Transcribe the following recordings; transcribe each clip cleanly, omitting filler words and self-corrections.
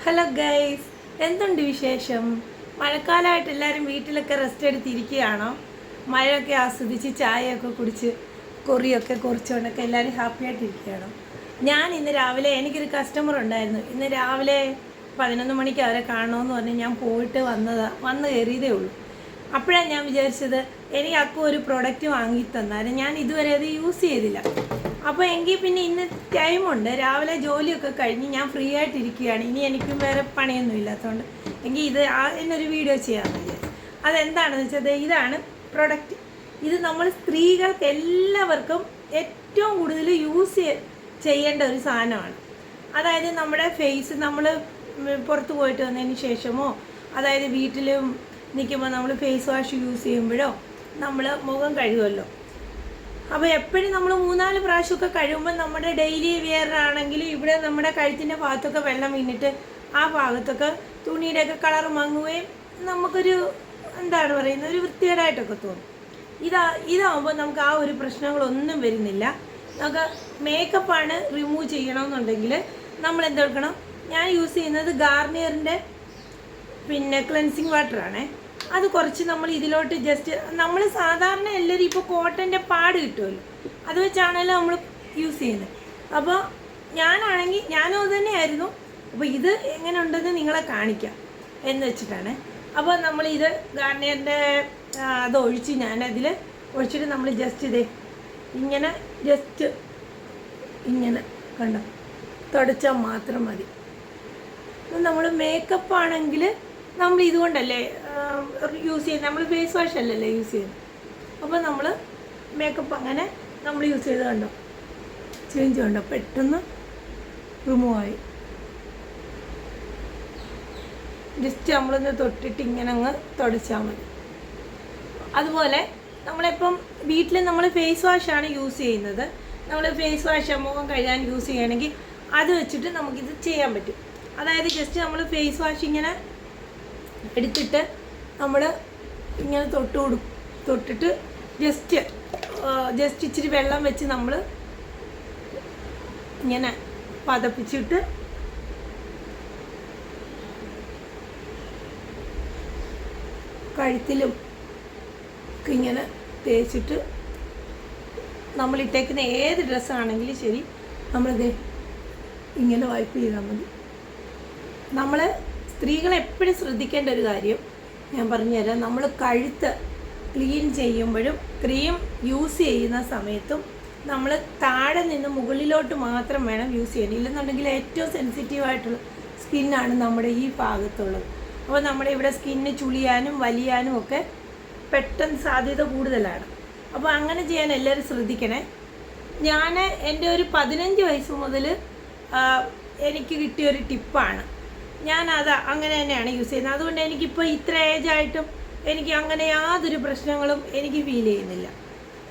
Hello guys, എന്തുണ്ട് വിശേഷം? മഴക്കാലമായിട്ട് എല്ലാവരും വീട്ടിലൊക്കെ റെസ്റ്റ് എടുത്തിരിക്കുകയാണോ? മഴയൊക്കെ ആസ്വദിച്ച് ചായയൊക്കെ കുടിച്ച് കൊറിയൊക്കെ കുറിച്ചുകൊണ്ടൊക്കെ എല്ലാവരും ഹാപ്പി ആയിട്ടിരിക്കുകയാണോ? ഞാൻ ഇന്ന് രാവിലെ എനിക്കൊരു കസ്റ്റമർ ഉണ്ടായിരുന്നു. ഇന്ന് രാവിലെ 11 മണിക്ക് അവരെ കാണണമെന്ന് പറഞ്ഞ് ഞാൻ പോയിട്ട് വന്ന് കയറിയതേ ഉള്ളൂ. അപ്പോഴാണ് ഞാൻ വിചാരിച്ചത് എനിക്ക് അക്കു ഒരു പ്രൊഡക്റ്റ് വാങ്ങി തന്നാലും ഞാൻ ഇതുവരെ അത് യൂസ് ചെയ്തില്ല. അപ്പോൾ എങ്കിൽ പിന്നെ ഇന്ന് ടൈമുണ്ട്, രാവിലെ ജോലിയൊക്കെ കഴിഞ്ഞ് ഞാൻ ഫ്രീ ആയിട്ടിരിക്കുകയാണ്. ഇനി എനിക്കും വേറെ പണിയൊന്നും ഇല്ലാത്തതുകൊണ്ട് എങ്കിൽ എന്നൊരു വീഡിയോ ചെയ്യാമെന്ന് വിചാരിച്ചു. അതെന്താണെന്ന് വെച്ചാൽ ഇതാണ് പ്രൊഡക്റ്റ്. ഇത് നമ്മൾ സ്ത്രീകൾക്ക് എല്ലാവർക്കും ഏറ്റവും കൂടുതൽ യൂസ് ചെയ്യേണ്ട ഒരു സാധനമാണ്. അതായത് നമ്മുടെ ഫേസ് നമ്മൾ പുറത്ത് പോയിട്ട് വന്നതിന് ശേഷമോ, അതായത് വീട്ടിലും നിൽക്കുമ്പോൾ നമ്മൾ ഫേസ് വാഷ് യൂസ് ചെയ്യുമ്പോഴോ നമ്മൾ മുഖം കഴുകുമല്ലോ. അപ്പോൾ എപ്പോഴും നമ്മൾ 3-4 പ്രാവശ്യമൊക്കെ കഴിയുമ്പോൾ നമ്മുടെ ഡെയിലി വെയർ ആണെങ്കിൽ ഇവിടെ നമ്മുടെ കഴുത്തിൻ്റെ ഭാഗത്തൊക്കെ വെള്ളം വീണിട്ട് ആ ഭാഗത്തൊക്കെ തുണിയുടെയൊക്കെ കളർ മങ്ങുകയും നമുക്കൊരു എന്താണ് പറയുന്നത്, ഒരു വൃത്തികേടായിട്ടൊക്കെ തോന്നും. ഇതാവുമ്പോൾ നമുക്ക് ആ ഒരു പ്രശ്നങ്ങളൊന്നും വരുന്നില്ല. നമുക്ക് മേക്കപ്പാണ് റിമൂവ് ചെയ്യണമെന്നുണ്ടെങ്കിൽ നമ്മൾ എന്തെടുക്കണം? ഞാൻ യൂസ് ചെയ്യുന്നത് ഗാർണിയറിൻ്റെ ക്ലെൻസിങ് വാട്ടറാണേ. അത് കുറച്ച് നമ്മൾ ഇതിലോട്ട് ജസ്റ്റ് നമ്മൾ സാധാരണ എല്ലാവരും ഇപ്പോൾ കോട്ടൻ്റെ പാട് കിട്ടുമല്ലോ, അത് വെച്ചാണല്ലോ നമ്മൾ യൂസ് ചെയ്യുന്നത്. അപ്പോൾ ഞാനും അത് തന്നെയായിരുന്നു. അപ്പോൾ ഇത് എങ്ങനെ ഉണ്ടെന്ന് നിങ്ങളെ കാണിക്കാം എന്ന് വെച്ചിട്ടാണ്. അപ്പോൾ നമ്മളിത് ഗാർണിയറിൻ്റെ അത് ഒഴിച്ച് ഞാനതിൽ ഒഴിച്ചിട്ട് നമ്മൾ ജസ്റ്റ് ഇങ്ങനെ കണ്ടോ തുടച്ചാൽ മാത്രം മതി. നമ്മൾ മേക്കപ്പ് ആണെങ്കിൽ നമ്മൾ ഇതുകൊണ്ടല്ലേ യൂസ് ചെയ്യുന്നത്, നമ്മൾ ഫേസ് വാഷ് അല്ലല്ലേ യൂസ് ചെയ്യുന്നത്. അപ്പോൾ നമ്മൾ മേക്കപ്പ് അങ്ങനെ നമ്മൾ യൂസ് ചെയ്ത് കണ്ടോ ചേഞ്ച് കണ്ടോ, പെട്ടെന്ന് റിമൂവായി. ജസ്റ്റ് നമ്മളൊന്ന് തൊട്ടിട്ട് ഇങ്ങനെ അങ്ങ് തുടച്ചാൽ മതി. അതുപോലെ നമ്മളിപ്പം വീട്ടിൽ നമ്മൾ ഫേസ് വാഷാണ് യൂസ് ചെയ്യുന്നത്. നമ്മൾ ഫേസ് വാഷ് മുഖം കഴുകാൻ യൂസ് ചെയ്യുകയാണെങ്കിൽ അത് വെച്ചിട്ട് നമുക്കിത് ചെയ്യാൻ പറ്റും. അതായത് ജസ്റ്റ് നമ്മൾ ഫേസ് വാഷ് ഇങ്ങനെ എടുത്തിട്ട് നമ്മൾ ഇങ്ങനെ തൊട്ടിട്ട് ജസ്റ്റ് ഇച്ചിരി വെള്ളം വെച്ച് നമ്മൾ ഇങ്ങനെ പതപ്പിച്ചിട്ട് കഴുത്തിലും ഇങ്ങനെ തേച്ചിട്ട് നമ്മളിട്ടേക്കുന്ന ഏത് ഡ്രസ്സാണെങ്കിലും ശരി നമ്മളിത് ഇങ്ങനെ വൈപ്പ് ചെയ്താൽ മതി. നമ്മൾ സ്ത്രീകൾ എപ്പോഴും ശ്രദ്ധിക്കേണ്ട ഒരു കാര്യം ഞാൻ പറഞ്ഞുതരാം. നമ്മൾ കഴുത്ത് ക്ലീൻ ചെയ്യുമ്പോഴും ക്രീം യൂസ് ചെയ്യുന്ന സമയത്തും നമ്മൾ താഴെ നിന്ന് മുകളിലോട്ട് മാത്രം വേണം യൂസ് ചെയ്യാൻ. ഇല്ലെന്നുണ്ടെങ്കിൽ ഏറ്റവും സെൻസിറ്റീവായിട്ടുള്ള സ്കിന്നാണ് നമ്മുടെ ഈ ഭാഗത്തുള്ളത്. അപ്പോൾ നമ്മുടെ ഇവിടെ സ്കിന്ന് ചുളിയാനും വലിയാനും ഒക്കെ പെട്ടെന്ന് സാധ്യത കൂടുതലാണ്. അപ്പോൾ അങ്ങനെ ചെയ്യാൻ എല്ലാവരും ശ്രദ്ധിക്കണേ. ഞാൻ എൻ്റെ ഒരു 15 വയസ്സ് മുതൽ എനിക്ക് കിട്ടിയൊരു ടിപ്പാണ്. ഞാനത് അങ്ങനെ തന്നെയാണ് യൂസ് ചെയ്യുന്നത്. അതുകൊണ്ട് എനിക്കിപ്പോൾ ഇത്ര ഏജായിട്ടും എനിക്ക് അങ്ങനെ യാതൊരു പ്രശ്നങ്ങളും എനിക്ക് ഫീൽ ചെയ്യുന്നില്ല.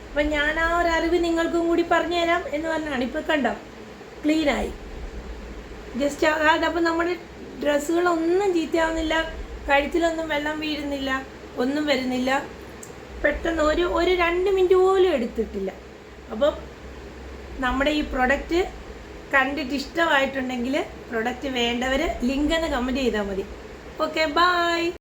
അപ്പം ഞാൻ ആ ഒരു അറിവ് നിങ്ങൾക്കും കൂടി പറഞ്ഞു തരാം എന്ന് പറഞ്ഞാണ്. ഇപ്പോൾ കണ്ടോ ക്ലീനായി ജസ്റ്റ്. അതപ്പോൾ നമ്മുടെ ഡ്രസ്സുകളൊന്നും ചീത്തയാവുന്നില്ല, കഴുത്തിലൊന്നും വെള്ളം വീഴുന്നില്ല, ഒന്നും വരുന്നില്ല. പെട്ടെന്ന് ഒരു 2 മിനിറ്റ് പോലും എടുത്തിട്ടില്ല. അപ്പം നമ്മുടെ ഈ പ്രൊഡക്റ്റ് കണ്ടിട്ട് ഇഷ്ടമായിട്ടുണ്ടെങ്കിൽ പ്രൊഡക്റ്റ് വേണ്ടവർ ലിങ്ക് എന്ന് കമൻറ്റ് ചെയ്താൽ മതി. Okay, by.